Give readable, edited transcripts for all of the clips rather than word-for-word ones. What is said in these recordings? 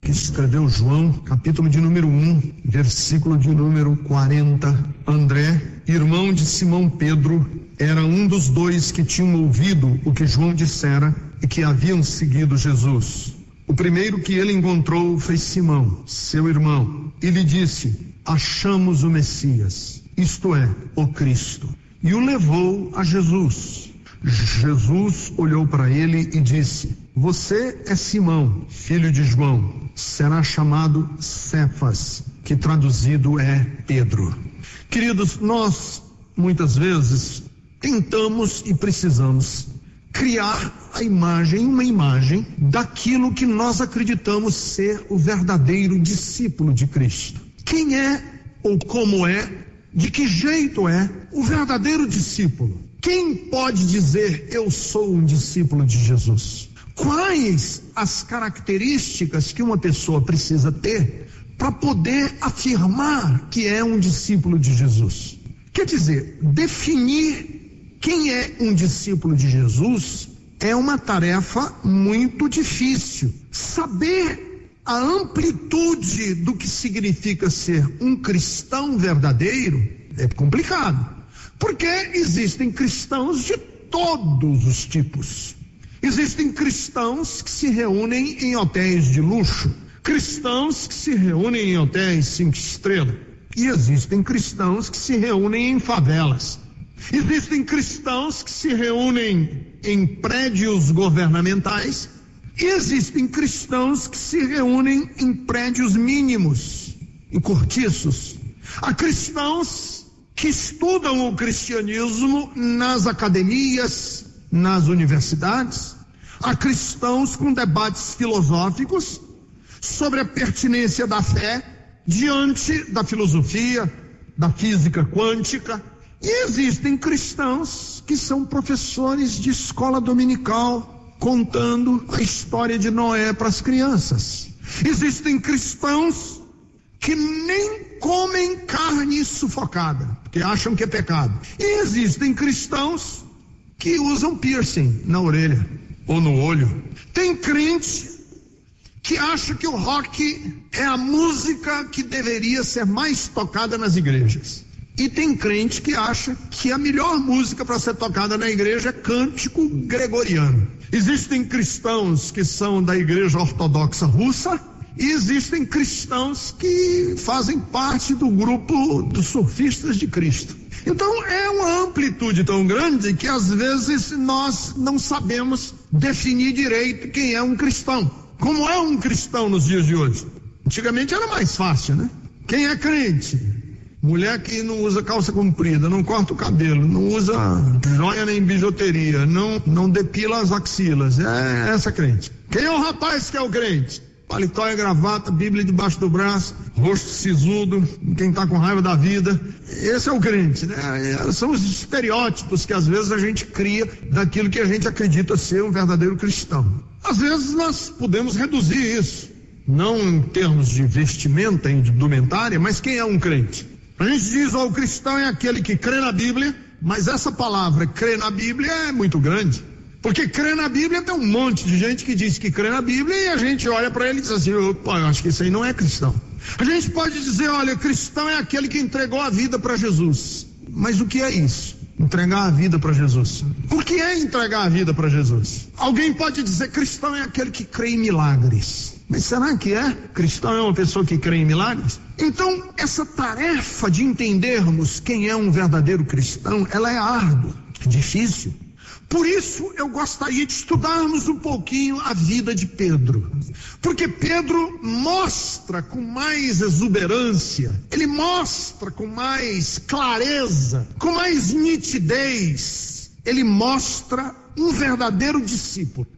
que escreveu João, capítulo de número 1, versículo de número 40. André, irmão de Simão Pedro, era um dos dois que tinham ouvido o que João dissera e que haviam seguido Jesus. O primeiro que ele encontrou foi Simão, seu irmão, e lhe disse: achamos o Messias, isto é, o Cristo. E o levou a Jesus. Jesus olhou para ele e disse: você é Simão, filho de João, será chamado Cefas, que traduzido é Pedro. Queridos, nós muitas vezes tentamos e precisamos criar uma imagem daquilo que nós acreditamos ser o verdadeiro discípulo de Cristo. Quem é ou como é, de que jeito é o verdadeiro discípulo? Quem pode dizer eu sou um discípulo de Jesus? Quais as características que uma pessoa precisa ter para poder afirmar que é um discípulo de Jesus? Quer dizer, definir quem é um discípulo de Jesus é uma tarefa muito difícil. Saber a amplitude do que significa ser um cristão verdadeiro é complicado, porque existem cristãos de todos os tipos. Existem cristãos que se reúnem em hotéis de luxo, cristãos que se reúnem em hotéis 5 estrelas, e existem cristãos que se reúnem em favelas. Existem cristãos que se reúnem em prédios governamentais e existem cristãos que se reúnem em prédios mínimos, em cortiços. Há cristãos que estudam o cristianismo nas academias, nas universidades. Há cristãos com debates filosóficos sobre a pertinência da fé diante da filosofia, da física quântica. E existem cristãos que são professores de escola dominical contando a história de Noé para as crianças. Existem cristãos que nem comem carne sufocada, porque acham que é pecado. E existem cristãos que usam piercing na orelha ou no olho. Tem crente que acha que o rock é a música que deveria ser mais tocada nas igrejas. E tem crente que acha que a melhor música para ser tocada na igreja é cântico gregoriano. Existem cristãos que são da igreja ortodoxa russa e existem cristãos que fazem parte do grupo dos surfistas de Cristo. Então é uma amplitude tão grande que às vezes nós não sabemos definir direito quem é um cristão. Como é um cristão nos dias de hoje? Antigamente era mais fácil, né? Quem é crente? Mulher que não usa calça comprida, não corta o cabelo, não usa joia nem bijuteria, não depila as axilas, é essa crente. Quem é o rapaz que é o crente? Paletó e gravata, Bíblia debaixo do braço, rosto sisudo, quem está com raiva da vida, esse é o crente, né? São os estereótipos que às vezes a gente cria daquilo que a gente acredita ser um verdadeiro cristão. Às vezes nós podemos reduzir isso, não em termos de vestimenta, em indumentária, mas quem é um crente? A gente diz, o cristão é aquele que crê na Bíblia, mas essa palavra crê na Bíblia é muito grande. Porque crê na Bíblia tem um monte de gente que diz que crê na Bíblia e a gente olha para ele e diz assim, opa, eu acho que isso aí não é cristão. A gente pode dizer, olha, cristão é aquele que entregou a vida para Jesus. Mas o que é isso? Entregar a vida para Jesus. O que é entregar a vida para Jesus? Alguém pode dizer, cristão é aquele que crê em milagres. Mas será que é? Cristão é uma pessoa que crê em milagres? Então, essa tarefa de entendermos quem é um verdadeiro cristão, ela é árdua, difícil. Por isso, eu gostaria de estudarmos um pouquinho a vida de Pedro. Porque Pedro mostra com mais exuberância, ele mostra com mais clareza, com mais nitidez, ele mostra um verdadeiro discípulo.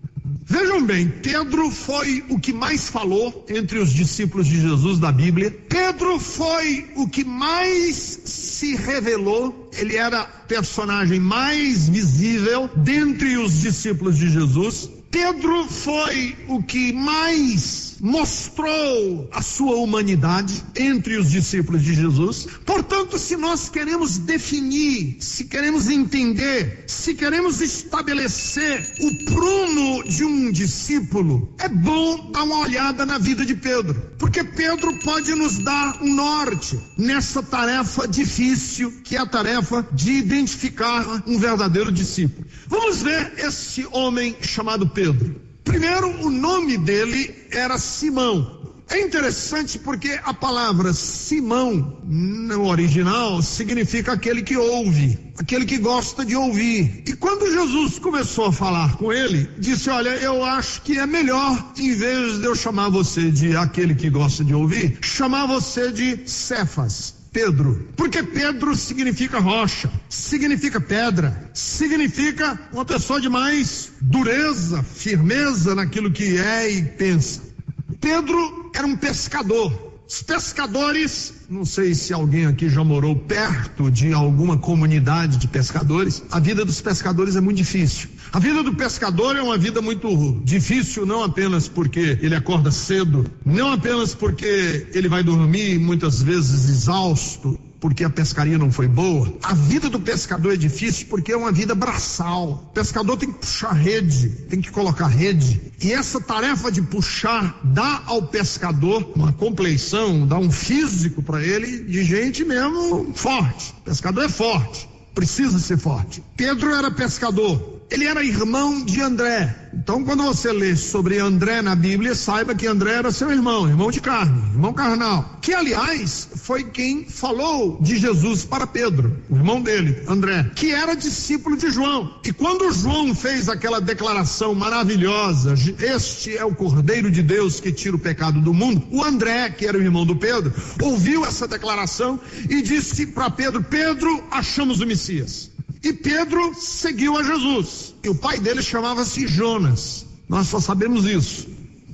Vejam bem, Pedro foi o que mais falou entre os discípulos de Jesus da Bíblia. Pedro foi o que mais se revelou. Ele era o personagem mais visível dentre os discípulos de Jesus. Pedro foi o que mais mostrou a sua humanidade entre os discípulos de Jesus. Portanto, se nós queremos definir, se queremos entender, se queremos estabelecer o prumo de um discípulo, é bom dar uma olhada na vida de Pedro, porque Pedro pode nos dar um norte nessa tarefa difícil, que é a tarefa de identificar um verdadeiro discípulo. Vamos ver esse homem chamado Pedro. Primeiro, o nome dele era Simão. É interessante porque a palavra Simão, no original, significa aquele que ouve, aquele que gosta de ouvir. E quando Jesus começou a falar com ele, disse: olha, eu acho que é melhor, em vez de eu chamar você de aquele que gosta de ouvir, chamar você de Cefas, Pedro, porque Pedro significa rocha, significa pedra, significa uma pessoa de mais dureza, firmeza naquilo que é e pensa. Pedro era um pescador. Os pescadores, não sei se alguém aqui já morou perto de alguma comunidade de pescadores, a vida dos pescadores é muito difícil. A vida do pescador é uma vida muito difícil, não apenas porque ele acorda cedo, não apenas porque ele vai dormir muitas vezes exausto, porque a pescaria não foi boa. A vida do pescador é difícil porque é uma vida braçal. O pescador tem que puxar rede, tem que colocar rede. E essa tarefa de puxar dá ao pescador uma compleição, dá um físico para ele de gente mesmo forte. O pescador é forte, precisa ser forte. Pedro era pescador. Ele era irmão de André. Então, quando você lê sobre André na Bíblia, saiba que André era seu irmão de carne, irmão carnal, que aliás foi quem falou de Jesus para Pedro, o irmão dele, André, que era discípulo de João. E quando João fez aquela declaração maravilhosa: este é o Cordeiro de Deus que tira o pecado do mundo, o André, que era o irmão do Pedro, ouviu essa declaração e disse para Pedro: Pedro, achamos o Messias. E Pedro seguiu a Jesus. E o pai dele chamava-se Jonas. Nós só sabemos isso,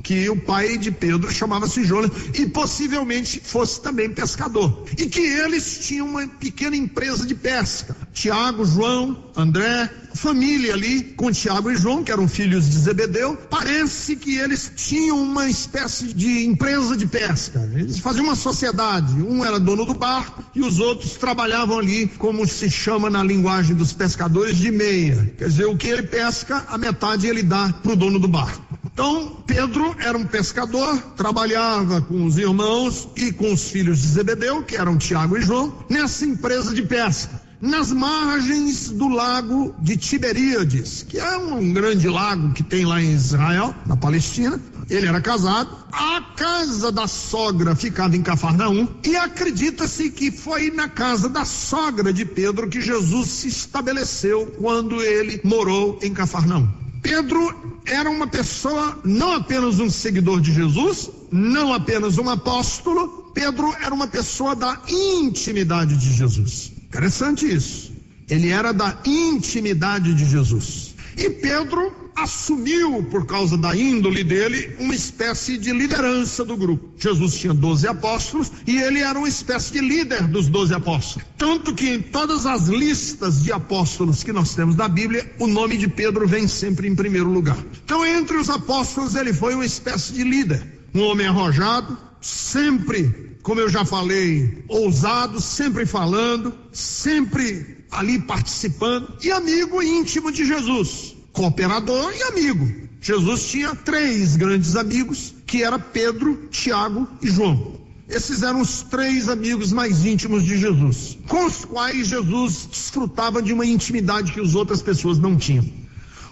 que o pai de Pedro chamava-se Jonas e possivelmente fosse também pescador. E que eles tinham uma pequena empresa de pesca. Tiago, João, André, família ali com Tiago e João, que eram filhos de Zebedeu. Parece que eles tinham uma espécie de empresa de pesca. Eles faziam uma sociedade. Um era dono do barco e os outros trabalhavam ali, como se chama na linguagem dos pescadores, de meia. Quer dizer, o que ele pesca, a metade ele dá para o dono do barco. Então, Pedro era um pescador, trabalhava com os irmãos e com os filhos de Zebedeu, que eram Tiago e João, nessa empresa de pesca, nas margens do lago de Tiberíades, que é um grande lago que tem lá em Israel, na Palestina. Ele era casado, a casa da sogra ficava em Cafarnaum, e acredita-se que foi na casa da sogra de Pedro que Jesus se estabeleceu quando ele morou em Cafarnaum. Pedro era uma pessoa, não apenas um seguidor de Jesus, não apenas um apóstolo. Pedro era uma pessoa da intimidade de Jesus. Interessante isso. Ele era da intimidade de Jesus. E Pedro assumiu, por causa da índole dele, uma espécie de liderança do grupo. Jesus tinha 12 apóstolos e ele era uma espécie de líder dos 12 apóstolos. Tanto que em todas as listas de apóstolos que nós temos na Bíblia, o nome de Pedro vem sempre em primeiro lugar. Então, entre os apóstolos, ele foi uma espécie de líder. Um homem arrojado, sempre, como eu já falei, ousado, sempre falando, sempre ali participando, e amigo íntimo de Jesus. Cooperador e amigo. Jesus tinha 3 grandes amigos, que era Pedro, Tiago e João. Esses eram os 3 amigos mais íntimos de Jesus, com os quais Jesus desfrutava de uma intimidade que as outras pessoas não tinham.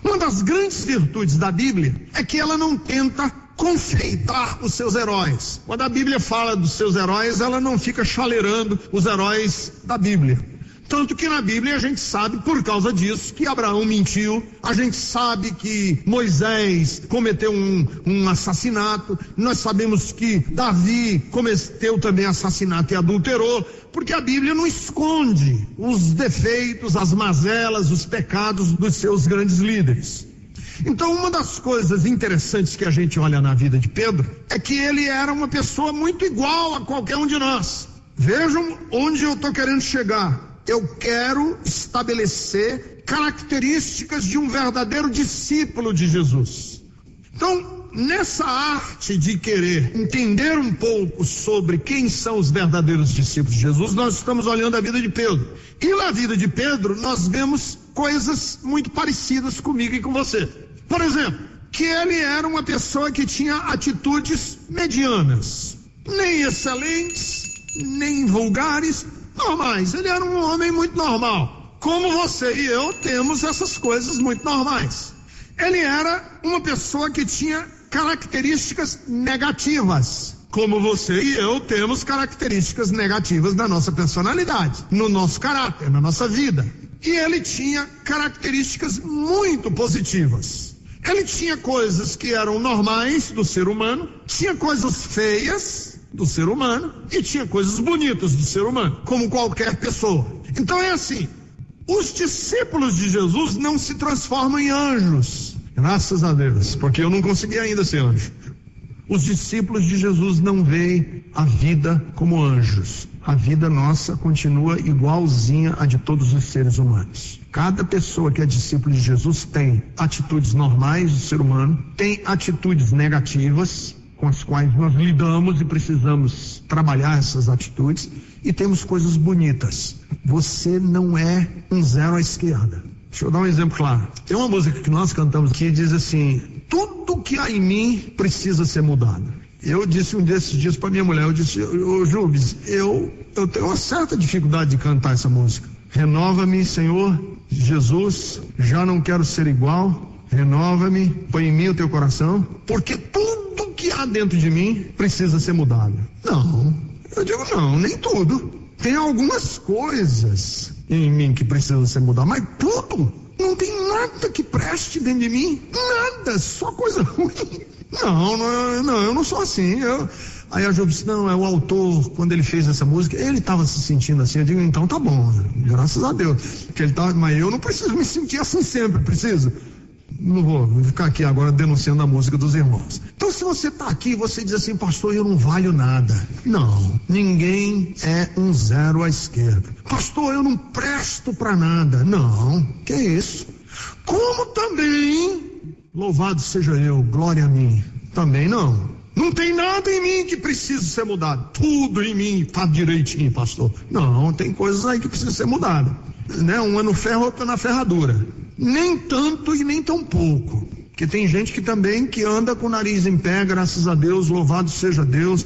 Uma das grandes virtudes da Bíblia é que ela não tenta confeitar os seus heróis. Quando a Bíblia fala dos seus heróis, ela não fica chaleirando os heróis da Bíblia. Tanto que na Bíblia a gente sabe, por causa disso, que Abraão mentiu, a gente sabe que Moisés cometeu um assassinato, nós sabemos que Davi cometeu também assassinato e adulterou, porque a Bíblia não esconde os defeitos, as mazelas, os pecados dos seus grandes líderes. Então, uma das coisas interessantes que a gente olha na vida de Pedro é que ele era uma pessoa muito igual a qualquer um de nós. Vejam onde eu estou querendo chegar. Eu quero estabelecer características de um verdadeiro discípulo de Jesus. Então, nessa arte de querer entender um pouco sobre quem são os verdadeiros discípulos de Jesus, nós estamos olhando a vida de Pedro. E na vida de Pedro, nós vemos coisas muito parecidas comigo e com você. Por exemplo, que ele era uma pessoa que tinha atitudes medianas, nem excelentes, nem vulgares, normais. Ele era um homem muito normal. Como você e eu temos essas coisas muito normais. Ele era uma pessoa que tinha características negativas. Como você e eu temos características negativas na nossa personalidade, no nosso caráter, na nossa vida. E ele tinha características muito positivas. Ele tinha coisas que eram normais do ser humano, tinha coisas feias do ser humano e tinha coisas bonitas do ser humano, como qualquer pessoa. Então é assim, os discípulos de Jesus não se transformam em anjos, graças a Deus, porque eu não consegui ainda ser anjo. Os discípulos de Jesus não veem a vida como anjos. A vida nossa continua igualzinha a de todos os seres humanos. Cada pessoa que é discípulo de Jesus tem atitudes normais do ser humano, tem atitudes negativas com as quais nós lidamos e precisamos trabalhar essas atitudes, e temos coisas bonitas. Você não é um zero à esquerda. Deixa eu dar um exemplo claro. Tem uma música que nós cantamos que diz assim: tudo que há em mim precisa ser mudado. Eu disse um desses dias para minha mulher, eu disse: ô Jubes, eu tenho uma certa dificuldade de cantar essa música. Renova-me, Senhor Jesus, já não quero ser igual. Renova-me, põe em mim o teu coração, porque tudo que há dentro de mim precisa ser mudado. Não, eu digo não, nem tudo. Tem algumas coisas em mim que precisam ser mudadas, mas tudo, não tem nada que preste dentro de mim, nada, só coisa ruim. Não, eu não sou assim. Aí a Job disse: não, é o autor, quando ele fez essa música, ele estava se sentindo assim. Eu digo: então tá bom, graças a Deus, que ele tava, mas eu não preciso me sentir assim sempre, preciso. Não vou ficar aqui agora denunciando a música dos irmãos. Então, se você está aqui, você diz assim: pastor, eu não valho nada. Não, ninguém é um zero à esquerda. Pastor, eu não presto para nada. Não, que é isso? Como também, louvado seja eu, glória a mim, também não. Não tem nada em mim que precisa ser mudado. Tudo em mim está direitinho, pastor. Não, tem coisas aí que precisam ser mudadas, né? Uma no ferro, outra na ferradura. Nem tanto e nem tão pouco, porque tem gente que também que anda com o nariz em pé, graças a Deus, louvado seja Deus,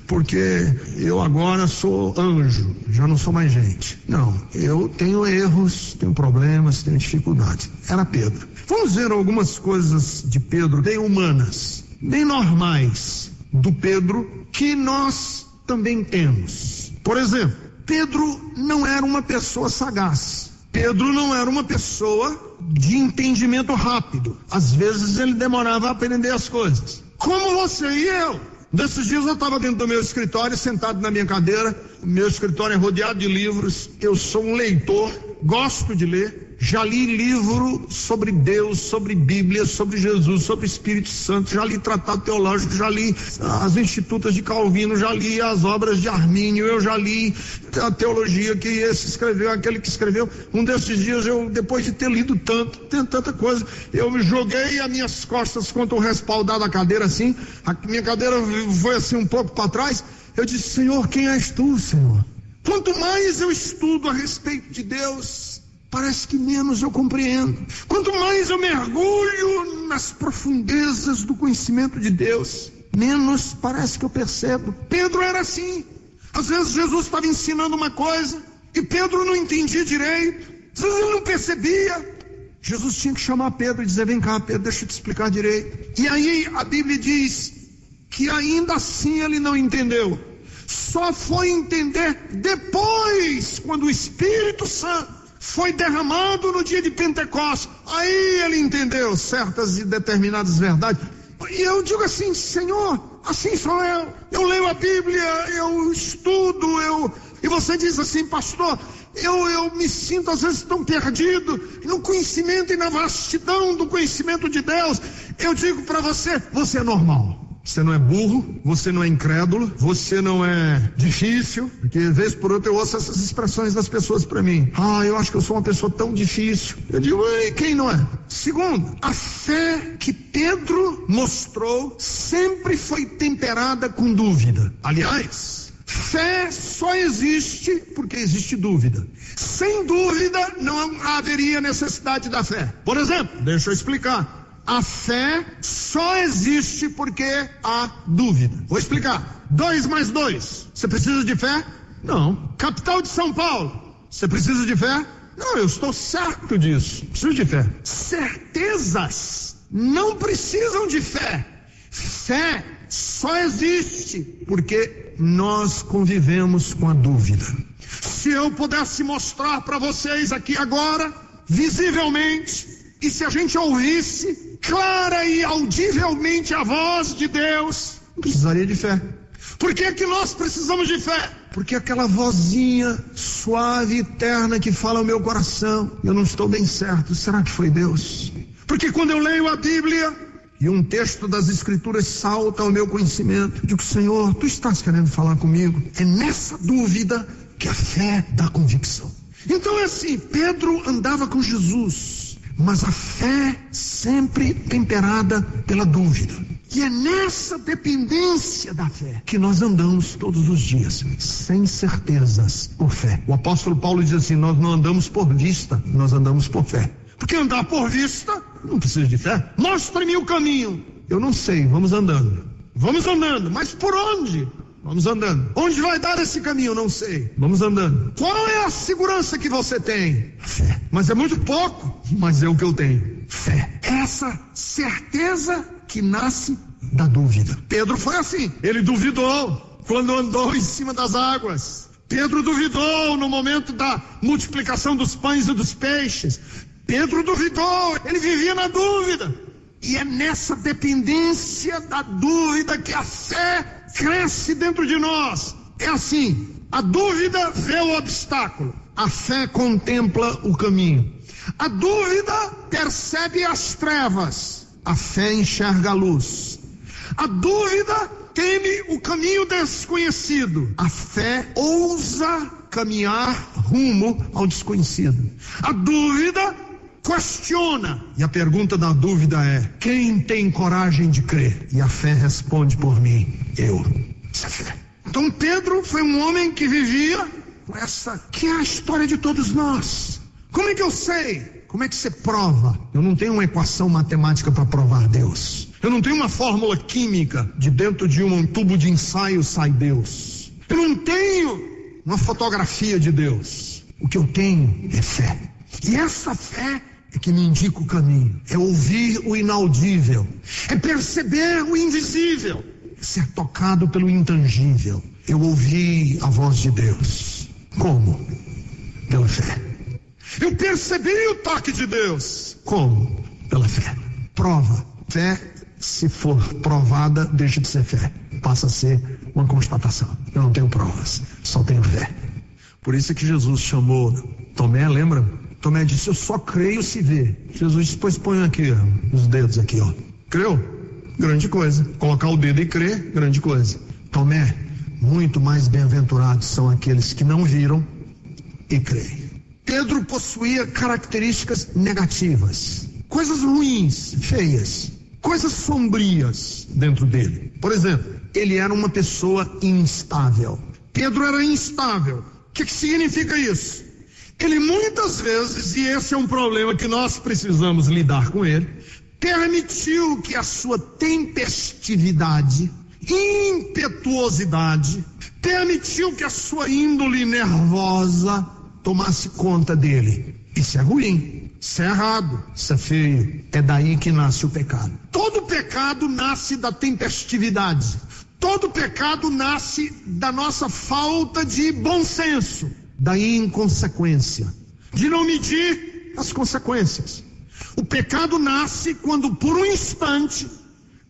porque eu agora sou anjo, já não sou mais gente. Não, eu tenho erros, tenho problemas, tenho dificuldades. Era Pedro. Vamos ver algumas coisas de Pedro, bem humanas, bem normais do Pedro, que nós também temos. Por exemplo, Pedro não era uma pessoa sagaz. Pedro não era uma pessoa de entendimento rápido. Às vezes ele demorava a aprender as coisas. Como você e eu. Desses dias eu estava dentro do meu escritório, sentado na minha cadeira. O meu escritório é rodeado de livros. Eu sou um leitor, gosto de ler. Já li livro sobre Deus, sobre Bíblia, sobre Jesus, sobre Espírito Santo. Já li tratado teológico, já li as Institutas de Calvino, já li as obras de Armínio, eu já li a teologia que esse escreveu, aquele que escreveu. Um desses dias, eu, depois de ter lido tanta coisa, eu me joguei as minhas costas contra o respaldar da cadeira assim. A minha cadeira foi assim um pouco para trás. Eu disse: Senhor, quem és tu, Senhor? Quanto mais eu estudo a respeito de Deus, parece que menos eu compreendo. Quanto mais eu mergulho nas profundezas do conhecimento de Deus, menos parece que eu percebo. Pedro era assim. Às vezes Jesus estava ensinando uma coisa e Pedro não entendia direito. Às vezes ele não percebia. Jesus tinha que chamar Pedro e dizer: vem cá, Pedro, deixa eu te explicar direito. E aí a Bíblia diz que ainda assim ele não entendeu. Só foi entender depois, quando o Espírito Santo foi derramado no dia de Pentecostes. Aí ele entendeu certas e determinadas verdades. E eu digo assim: Senhor, assim sou eu. Eu leio a Bíblia, eu estudo, e você diz assim: pastor, eu me sinto às vezes tão perdido no conhecimento e na vastidão do conhecimento de Deus. Eu digo para você: você é normal. Você não é burro, você não é incrédulo, você não é difícil, porque de vez por outra eu ouço essas expressões das pessoas para mim. Eu acho que eu sou uma pessoa tão difícil. Eu digo, quem não é? Segundo, a fé que Pedro mostrou sempre foi temperada com dúvida. Aliás, fé só existe porque existe dúvida. Sem dúvida não haveria necessidade da fé. Por exemplo, deixa eu explicar. A fé só existe porque há dúvida. Vou explicar. 2 mais 2. Você precisa de fé? Não. Capital de São Paulo. Você precisa de fé? Não, eu estou certo disso. Preciso de fé. Certezas não precisam de fé. Fé só existe porque nós convivemos com a dúvida. Se eu pudesse mostrar para vocês aqui agora, visivelmente, e se a gente ouvisse clara e audivelmente a voz de Deus, não precisaria de fé. Por que que nós precisamos de fé? Porque aquela vozinha suave e terna que fala ao meu coração, eu não estou bem certo, será que foi Deus? Porque quando eu leio a Bíblia e um texto das Escrituras salta ao meu conhecimento, eu digo, Senhor, Tu estás querendo falar comigo? É nessa dúvida que a fé dá convicção. Então é assim, Pedro andava com Jesus, mas a fé sempre temperada pela dúvida. E é nessa dependência da fé que nós andamos todos os dias, sem certezas, por fé. O apóstolo Paulo diz assim, nós não andamos por vista, nós andamos por fé. Porque andar por vista, não precisa de fé. Mostre-me o caminho. Eu não sei, vamos andando. Vamos andando, mas por onde? Vamos andando. Onde vai dar esse caminho? Não sei. Vamos andando. Qual é a segurança que você tem? Fé. Mas é muito pouco, mas é o que eu tenho. Fé. Essa certeza que nasce da dúvida. Pedro foi assim. Ele duvidou quando andou em cima das águas. Pedro duvidou no momento da multiplicação dos pães e dos peixes. Pedro duvidou. Ele vivia na dúvida. E é nessa dependência da dúvida que a fé cresce dentro de nós. É assim, a dúvida vê o obstáculo, a fé contempla o caminho. A dúvida percebe as trevas, a fé enxerga a luz. A dúvida teme o caminho desconhecido, a fé ousa caminhar rumo ao desconhecido. A dúvida questiona, e a pergunta da dúvida é, quem tem coragem de crer? E a fé responde por mim, eu. Essa fé. Então Pedro foi um homem que vivia com essa, que é a história de todos nós. Como é que eu sei? Como é que você prova? Eu não tenho uma equação matemática para provar Deus. Eu não tenho uma fórmula química de dentro de um tubo de ensaio sai Deus. Eu não tenho uma fotografia de Deus. O que eu tenho é fé. E essa fé é que me indica o caminho, é ouvir o inaudível, é perceber o invisível, é ser tocado pelo intangível. Eu ouvi a voz de Deus. Como? Pela fé. Eu percebi o toque de Deus. Como? Pela fé. Prova. Fé, se for provada, deixa de ser fé, passa a ser uma constatação. Eu não tenho provas, só tenho fé. Por isso é que Jesus chamou Tomé, lembra? Tomé disse, eu só creio se ver. Jesus disse, pois põe aqui, os dedos aqui, ó. Creu? Grande coisa. Colocar o dedo e crer, grande coisa. Tomé, muito mais bem-aventurados são aqueles que não viram e creem. Pedro possuía características negativas, coisas ruins, feias, coisas sombrias dentro dele. Por exemplo, ele era uma pessoa instável. Pedro era instável. O que significa isso? Ele muitas vezes, e esse é um problema que nós precisamos lidar com ele, permitiu que a sua tempestividade, impetuosidade, permitiu que a sua índole nervosa tomasse conta dele. Isso é ruim, isso é errado, isso é feio. É daí que nasce o pecado. Todo pecado nasce da tempestividade. Todo pecado nasce da nossa falta de bom senso, da inconsequência, de não medir as consequências. O pecado nasce quando, por um instante,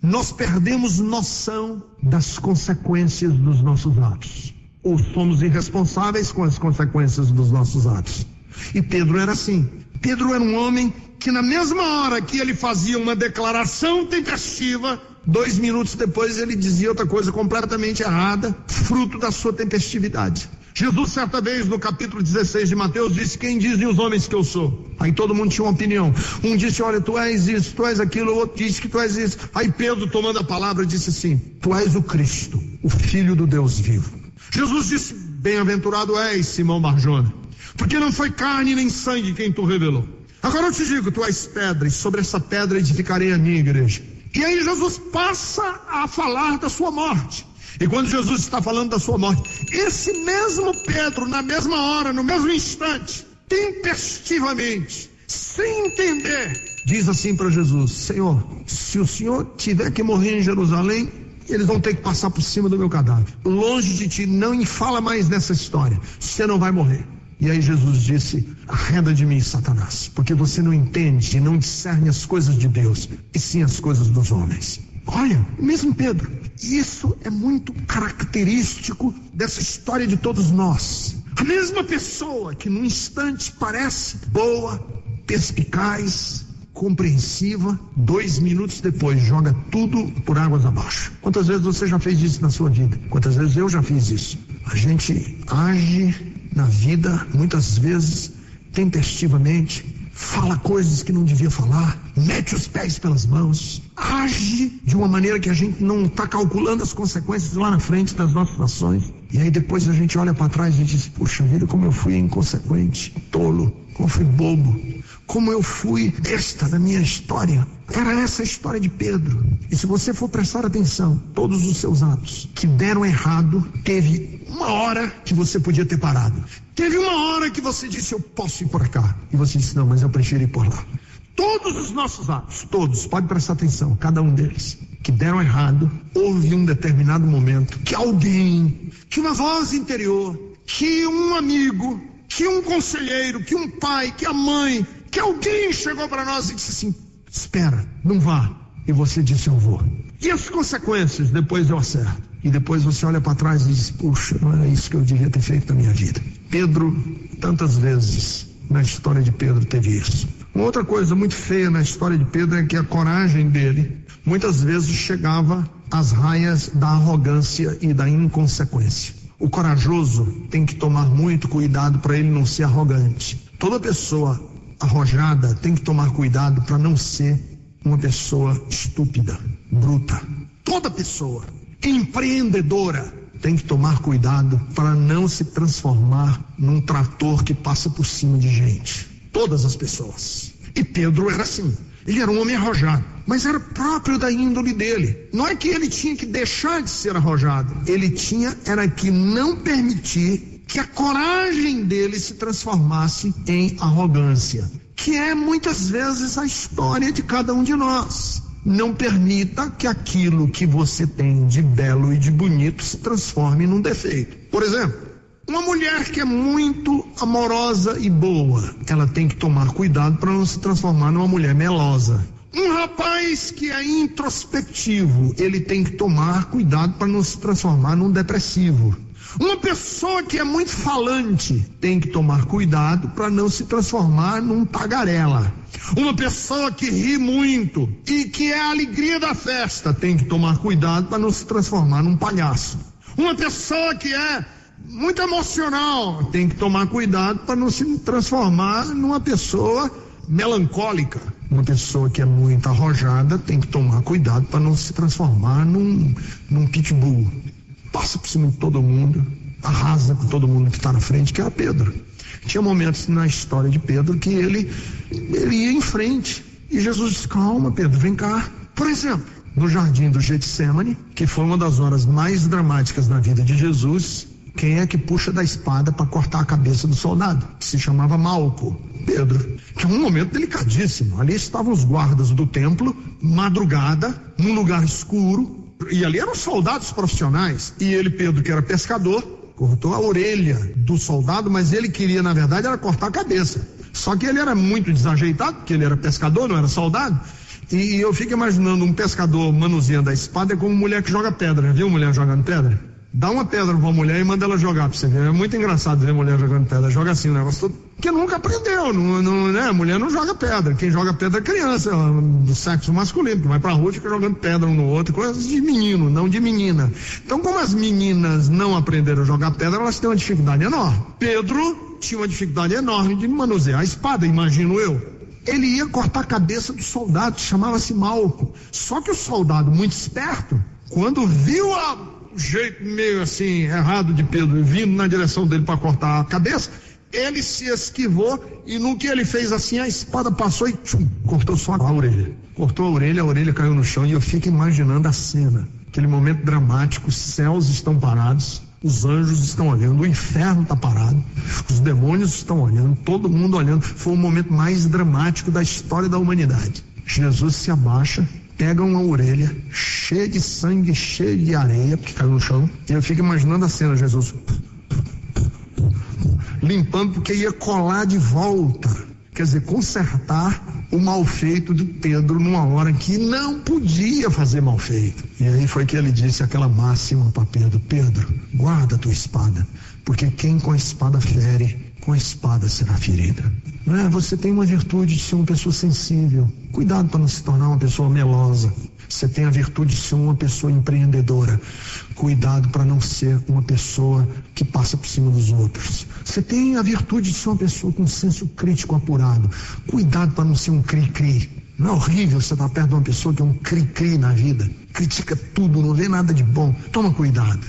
nós perdemos noção das consequências dos nossos atos, ou somos irresponsáveis com as consequências dos nossos atos. E Pedro era assim. Pedro era um homem que, na mesma hora que ele fazia uma declaração tempestiva, 2 minutos depois ele dizia outra coisa completamente errada, fruto da sua tempestividade. Jesus, certa vez, no capítulo 16 de Mateus, disse: quem dizem os homens que eu sou? Aí todo mundo tinha uma opinião. Um disse: olha, tu és isso, tu és aquilo. O outro disse que tu és isso. Aí Pedro, tomando a palavra, disse assim: tu és o Cristo, o Filho do Deus vivo. Jesus disse: bem-aventurado és, Simão Barjona, porque não foi carne nem sangue quem tu revelou. Agora eu te digo, tu és pedra, e sobre essa pedra edificarei a minha igreja. E aí Jesus passa a falar da sua morte. E quando Jesus está falando da sua morte, esse mesmo Pedro, na mesma hora, no mesmo instante, tempestivamente, sem entender, diz assim para Jesus: Senhor, se o Senhor tiver que morrer em Jerusalém, eles vão ter que passar por cima do meu cadáver. Longe de ti, não me fala mais nessa história, você não vai morrer. E aí Jesus disse: arreda de mim, Satanás, porque você não entende e não discerne as coisas de Deus, e sim as coisas dos homens. Olha, mesmo Pedro, isso é muito característico dessa história de todos nós. A mesma pessoa que num instante parece boa, perspicaz, compreensiva, 2 minutos depois joga tudo por águas abaixo. Quantas vezes você já fez isso na sua vida? Quantas vezes eu já fiz isso? A gente age na vida, muitas vezes, tempestivamente, fala coisas que não devia falar, mete os pés pelas mãos, age de uma maneira que a gente não está calculando as consequências lá na frente das nossas ações. E aí depois a gente olha para trás e diz: puxa vida, como eu fui inconsequente, tolo, como eu fui bobo, como eu fui besta na minha história. Era essa a história de Pedro. E se você for prestar atenção, todos os seus atos que deram errado, teve uma hora que você podia ter parado. Teve uma hora que você disse: eu posso ir por cá. E você disse: não, mas eu prefiro ir por lá. Todos os nossos atos, todos, pode prestar atenção, cada um deles, que deram errado, houve um determinado momento que alguém, que uma voz interior, que um amigo, que um conselheiro, que um pai, que a mãe, que alguém chegou para nós e disse assim: espera, não vá. E você disse: eu vou. E as consequências, depois eu acerto. E depois você olha para trás e diz: puxa, não era isso que eu devia ter feito na minha vida. Pedro, tantas vezes na história de Pedro teve isso. Uma outra coisa muito feia na história de Pedro é que a coragem dele muitas vezes chegava às raias da arrogância e da inconsequência. O corajoso tem que tomar muito cuidado para ele não ser arrogante. Toda pessoa arrojada tem que tomar cuidado para não ser uma pessoa estúpida, bruta. Toda pessoa empreendedora tem que tomar cuidado para não se transformar num trator que passa por cima de gente. Todas as pessoas. E Pedro era assim. Ele era um homem arrojado, mas era próprio da índole dele. Não é que ele tinha que deixar de ser arrojado. Ele era que não permitir que a coragem dele se transformasse em arrogância, que é muitas vezes a história de cada um de nós. Não permita que aquilo que você tem de belo e de bonito se transforme num defeito. Por exemplo, uma mulher que é muito amorosa e boa, ela tem que tomar cuidado para não se transformar numa mulher melosa. Um rapaz que é introspectivo, ele tem que tomar cuidado para não se transformar num depressivo. Uma pessoa que é muito falante tem que tomar cuidado para não se transformar num tagarela. Uma pessoa que ri muito e que é a alegria da festa tem que tomar cuidado para não se transformar num palhaço. Uma pessoa que é muito emocional tem que tomar cuidado para não se transformar numa pessoa melancólica. Uma pessoa que é muito arrojada tem que tomar cuidado para não se transformar num pitbull. Passa por cima de todo mundo, arrasa com todo mundo que está na frente, que era Pedro. Tinha momentos na história de Pedro que ele ia em frente. E Jesus disse: calma, Pedro, vem cá. Por exemplo, no jardim do Getsêmani, que foi uma das horas mais dramáticas na vida de Jesus, quem é que puxa da espada para cortar a cabeça do soldado? Que se chamava Malco. Pedro. Que é um momento delicadíssimo. Ali estavam os guardas do templo, madrugada, num lugar escuro. E ali eram soldados profissionais. E ele, Pedro, que era pescador, cortou a orelha do soldado, mas ele queria, na verdade, era cortar a cabeça. Só que ele era muito desajeitado, porque ele era pescador, não era soldado. E eu fico imaginando um pescador manuseando a espada, é como mulher que joga pedra. Viu mulher jogando pedra? Dá uma pedra pra uma mulher e manda ela jogar pra você ver. É muito engraçado ver mulher jogando pedra. Joga assim o negócio todo. Porque nunca aprendeu, né? A mulher não joga pedra. Quem joga pedra é criança, do sexo masculino, que vai pra rua e fica jogando pedra um no outro, coisas de menino, não de menina. Então, como as meninas não aprenderam a jogar pedra, elas têm uma dificuldade enorme. Pedro tinha uma dificuldade enorme de manusear a espada, imagino eu. Ele ia cortar a cabeça do soldado, chamava-se Malco. Só que o soldado, muito esperto, quando viu o jeito meio assim errado de Pedro vindo na direção dele para cortar a cabeça, ele se esquivou e no que ele fez assim, a espada passou e cortou só a orelha. Cortou a orelha caiu no chão e eu fico imaginando a cena. Aquele momento dramático, os céus estão parados, os anjos estão olhando, o inferno está parado, os demônios estão olhando, todo mundo olhando. Foi o momento mais dramático da história da humanidade. Jesus se abaixa, pega uma orelha cheia de sangue, cheia de areia, porque caiu no chão, e eu fico imaginando a cena, Jesus limpando, porque ia colar de volta, quer dizer, consertar o mal feito de Pedro numa hora que não podia fazer mal feito. E aí foi que ele disse aquela máxima para Pedro: Pedro, guarda a tua espada, porque quem com a espada fere, com a espada será ferida. Não é? Você tem uma virtude de ser uma pessoa sensível, cuidado para não se tornar uma pessoa melosa. Você tem a virtude de ser uma pessoa empreendedora, cuidado para não ser uma pessoa que passa por cima dos outros. Você tem a virtude de ser uma pessoa com senso crítico apurado, cuidado para não ser um cri-cri. Não é horrível você estar perto de uma pessoa que é um cri-cri na vida, critica tudo, não vê nada de bom? Toma cuidado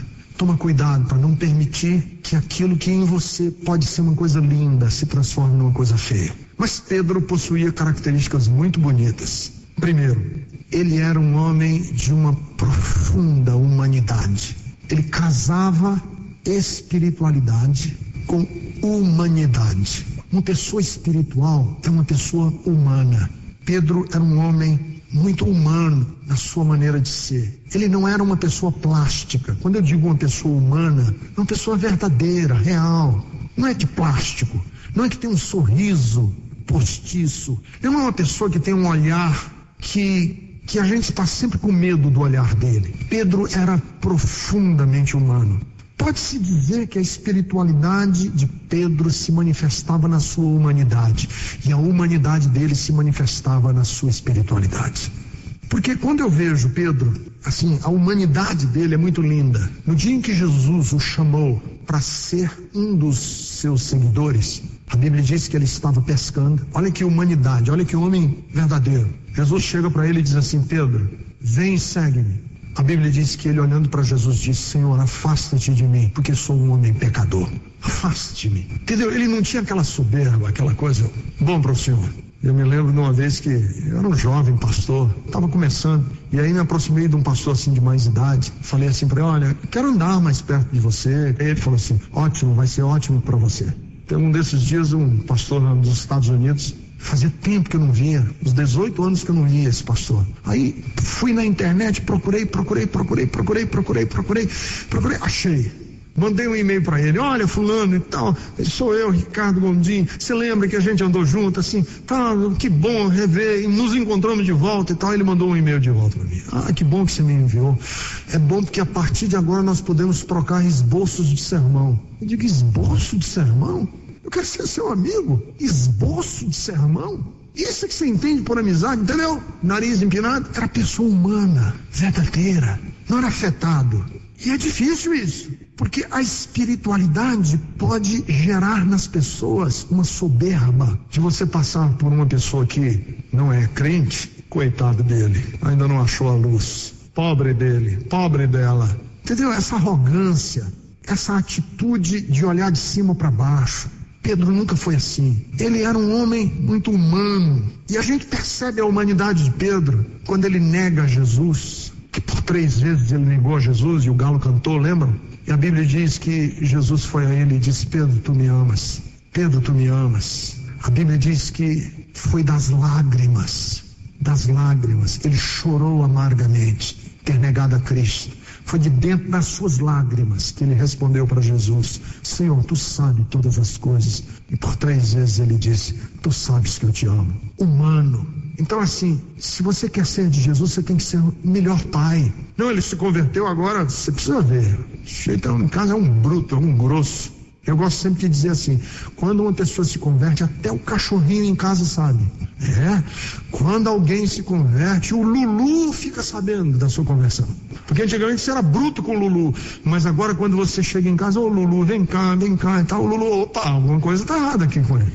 para não permitir que aquilo que em você pode ser uma coisa linda se transforme numa coisa feia. Mas Pedro possuía características muito bonitas. Primeiro, ele era um homem de uma profunda humanidade. Ele casava espiritualidade com humanidade. Uma pessoa espiritual é uma pessoa humana. Pedro era um homem muito humano na sua maneira de ser. Ele não era uma pessoa plástica. Quando eu digo uma pessoa humana, é uma pessoa verdadeira, real. Não é de plástico. Não é que tem um sorriso postiço. Não é uma pessoa que tem um olhar que a gente está sempre com medo do olhar dele. Pedro era profundamente humano. Pode-se dizer que a espiritualidade de Pedro se manifestava na sua humanidade, e a humanidade dele se manifestava na sua espiritualidade. Porque quando eu vejo Pedro, assim, a humanidade dele é muito linda. No dia em que Jesus o chamou para ser um dos seus seguidores, a Bíblia diz que ele estava pescando. Olha que humanidade, olha que homem verdadeiro. Jesus chega para ele e diz assim: Pedro, vem e segue-me. A Bíblia diz que ele, olhando para Jesus, disse: Senhor, afasta-te de mim, porque sou um homem pecador. Afaste-me. Entendeu? Ele não tinha aquela soberba, aquela coisa. Bom para o Senhor. Eu me lembro de uma vez que eu era um jovem pastor, estava começando, e aí me aproximei de um pastor assim de mais idade. Falei assim para ele: olha, quero andar mais perto de você. Aí ele falou assim: ótimo, vai ser ótimo para você. Tem um desses dias, um pastor nos Estados Unidos, fazia tempo que eu não via, uns 18 anos que eu não via esse pastor. Aí fui na internet, procurei, achei. Mandei um e-mail para ele: olha, fulano e tal, sou eu, Ricardo Gondim, você lembra que a gente andou junto, assim, tá, que bom rever, e nos encontramos de volta e tal. Ele mandou um e-mail de volta para mim: ah, que bom que você me enviou, é bom porque a partir de agora nós podemos trocar esboços de sermão. Eu digo: esboço de sermão? Eu quero ser seu amigo. Esboço de sermão? Isso é que você entende por amizade, entendeu? Nariz empinado. Era pessoa humana, verdadeira, não era afetado. E é difícil isso, porque a espiritualidade pode gerar nas pessoas uma soberba de você passar por uma pessoa que não é crente. Coitado dele, ainda não achou a luz. Pobre dele, pobre dela. Entendeu? Essa arrogância, essa atitude de olhar de cima para baixo. Pedro nunca foi assim. Ele era um homem muito humano. E a gente percebe a humanidade de Pedro quando ele nega Jesus, que por 3 vezes ele negou a Jesus e o galo cantou, lembram? E a Bíblia diz que Jesus foi a ele e disse: Pedro, tu me amas. Pedro, tu me amas. A Bíblia diz que foi das lágrimas, ele chorou amargamente ter negado a Cristo. Foi de dentro das suas lágrimas que ele respondeu para Jesus: Senhor, tu sabes todas as coisas. E por 3 vezes ele disse: tu sabes que eu te amo. Humano, Então, assim, se você quer ser de Jesus, você tem que ser o melhor pai. Não, ele se converteu agora, você precisa ver. O jeito em casa é um bruto, é um grosso. Eu gosto sempre de dizer assim, quando uma pessoa se converte, até o cachorrinho em casa sabe. Quando alguém se converte, o Lulu fica sabendo da sua conversão. Porque antigamente você era bruto com o Lulu, mas agora quando você chega em casa, ô Lulu, vem cá, e tal, o Lulu, opa, alguma coisa tá errada aqui com ele.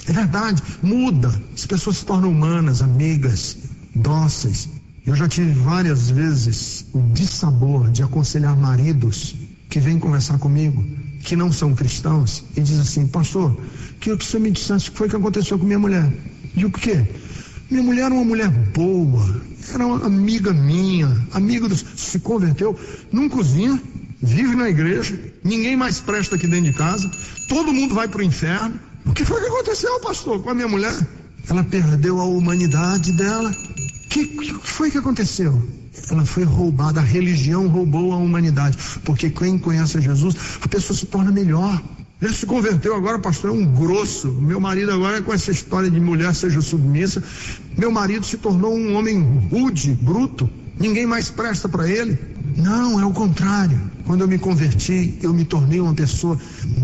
É verdade, muda. As pessoas se tornam humanas, amigas, dóceis. Eu já tive várias vezes o dissabor de aconselhar maridos que vêm conversar comigo, que não são cristãos, e diz assim, pastor, queria que você me dissesse o que foi que aconteceu com minha mulher. E o quê? Minha mulher era uma mulher boa, era uma amiga minha, se converteu, não cozinha, vive na igreja, ninguém mais presta aqui dentro de casa, todo mundo vai para o inferno. O que foi que aconteceu, pastor, com a minha mulher? Ela perdeu a humanidade dela. O que foi que aconteceu? Ela foi roubada, a religião roubou a humanidade, porque quem conhece Jesus, a pessoa se torna melhor. Ele se converteu agora, pastor, é um grosso. Meu marido agora é com essa história de mulher seja submissa. Meu marido se tornou um homem rude, bruto, ninguém mais presta para ele. Não, é o contrário. Quando eu me converti, eu me tornei uma pessoa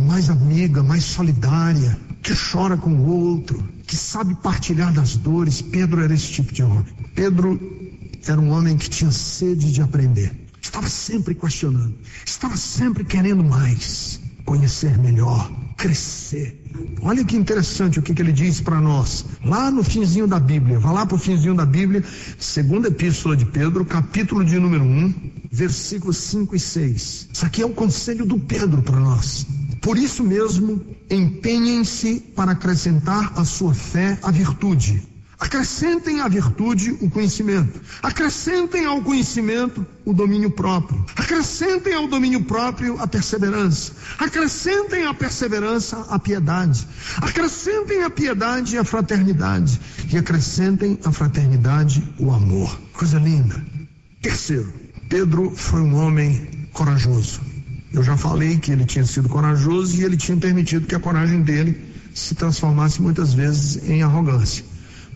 mais amiga, mais solidária, que chora com o outro, que sabe partilhar das dores. Pedro era esse tipo de homem. Pedro era um homem que tinha sede de aprender, estava sempre questionando, estava sempre querendo mais, conhecer melhor, crescer. Olha que interessante o que ele diz para nós, lá no finzinho da Bíblia, vá lá para o finzinho da Bíblia, segunda epístola de Pedro, capítulo de número 1, versículos 5 e 6. Isso aqui é o conselho do Pedro para nós. Por isso mesmo, empenhem-se para acrescentar à sua fé a virtude. Acrescentem à virtude o conhecimento. Acrescentem ao conhecimento o domínio próprio. Acrescentem ao domínio próprio a perseverança. Acrescentem à perseverança a piedade. Acrescentem à piedade a fraternidade. E acrescentem à fraternidade o amor. Coisa linda. Terceiro, Pedro foi um homem corajoso. Eu já falei que ele tinha sido corajoso e ele tinha permitido que a coragem dele se transformasse muitas vezes em arrogância.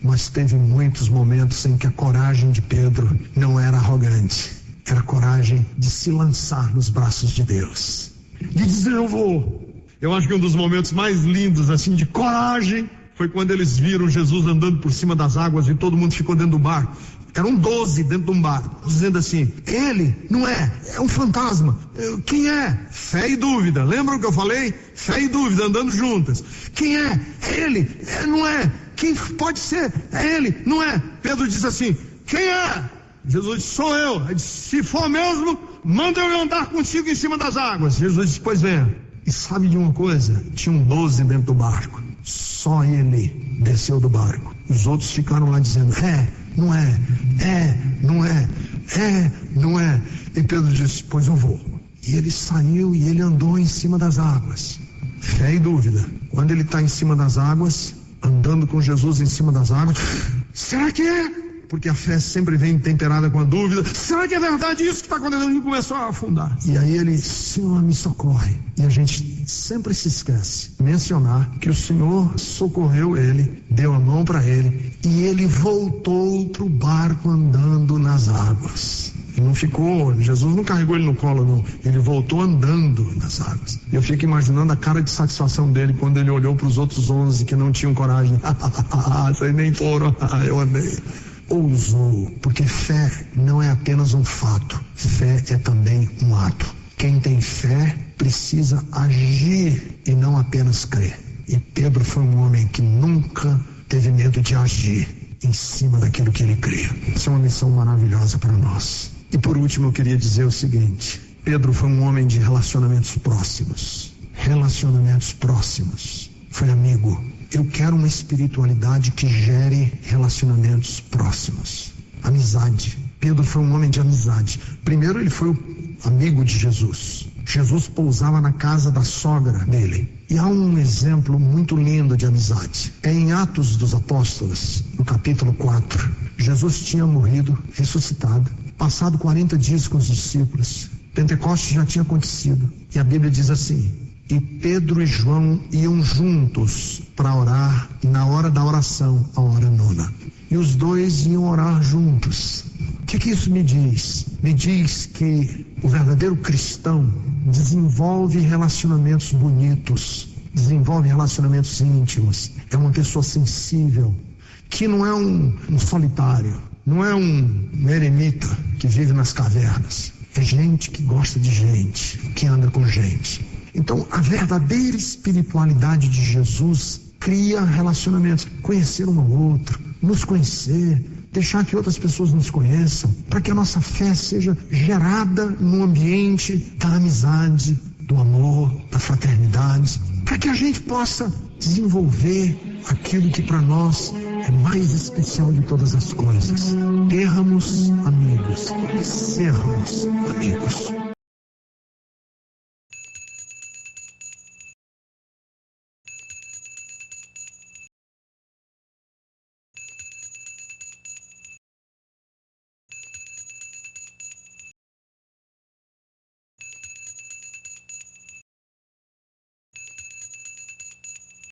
Mas teve muitos momentos em que a coragem de Pedro não era arrogante, era coragem de se lançar nos braços de Deus, de dizer eu vou. Eu acho que um dos momentos mais lindos assim de coragem foi quando eles viram Jesus andando por cima das águas e todo mundo ficou dentro do barco. Eram 12 dentro de um barco, dizendo assim, ele não é um fantasma. Quem é? Fé e dúvida. Lembram que eu falei? Fé e dúvida andando juntas. Quem é? Ele. Não é. Quem pode ser? É ele. Não é. Pedro diz assim, quem é? Jesus disse, sou eu. Ele disse, se for mesmo, manda eu andar contigo em cima das águas. Jesus disse, pois venha. E sabe de uma coisa? Tinham 12 dentro do barco. Só ele desceu do barco. Os outros ficaram lá dizendo, não é, não é, não é. E Pedro disse, pois eu vou. E ele saiu e ele andou em cima das águas. Fé e dúvida. Quando ele está em cima das águas, andando com Jesus em cima das águas, será que é? Porque a fé sempre vem temperada com a dúvida. Será que é verdade isso que está acontecendo? Ele começou a afundar. E aí ele, Senhor, me socorre. E a gente sempre se esquece de mencionar que o Senhor socorreu ele, deu a mão para ele, e ele voltou para o barco andando nas águas. Ele não ficou, Jesus não carregou ele no colo, não. Ele voltou andando nas águas. Eu fico imaginando a cara de satisfação dele quando ele olhou para os outros 11 que não tinham coragem. Vocês nem foram, eu andei. Ousou, porque fé não é apenas um fato, fé é também um ato. Quem tem fé precisa agir e não apenas crer. E Pedro foi um homem que nunca teve medo de agir em cima daquilo que ele cria. Isso é uma missão maravilhosa para nós. E por último eu queria dizer o seguinte, Pedro foi um homem de relacionamentos próximos. Relacionamentos próximos. Foi amigo. Eu quero uma espiritualidade que gere relacionamentos próximos. Amizade. Pedro foi um homem de amizade. Primeiro ele foi o amigo de Jesus. Jesus pousava na casa da sogra dele. E há um exemplo muito lindo de amizade. É em Atos dos Apóstolos, no capítulo 4. Jesus tinha morrido, ressuscitado, passado 40 dias com os discípulos. Pentecostes já tinha acontecido. E a Bíblia diz assim, e Pedro e João iam juntos para orar, e na hora da oração, a hora nona. E e os dois iam orar juntos. O que isso me diz? Me diz que o verdadeiro cristão desenvolve relacionamentos bonitos, desenvolve relacionamentos íntimos. É uma pessoa sensível, que não é um solitário, não é um eremita que vive nas cavernas. É gente que gosta de gente, que anda com gente. Então, a verdadeira espiritualidade de Jesus cria relacionamentos, conhecer um ao outro, nos conhecer, deixar que outras pessoas nos conheçam, para que a nossa fé seja gerada no ambiente da amizade, do amor, da fraternidade, para que a gente possa desenvolver aquilo que para nós é mais especial de todas as coisas: termos amigos, sermos amigos.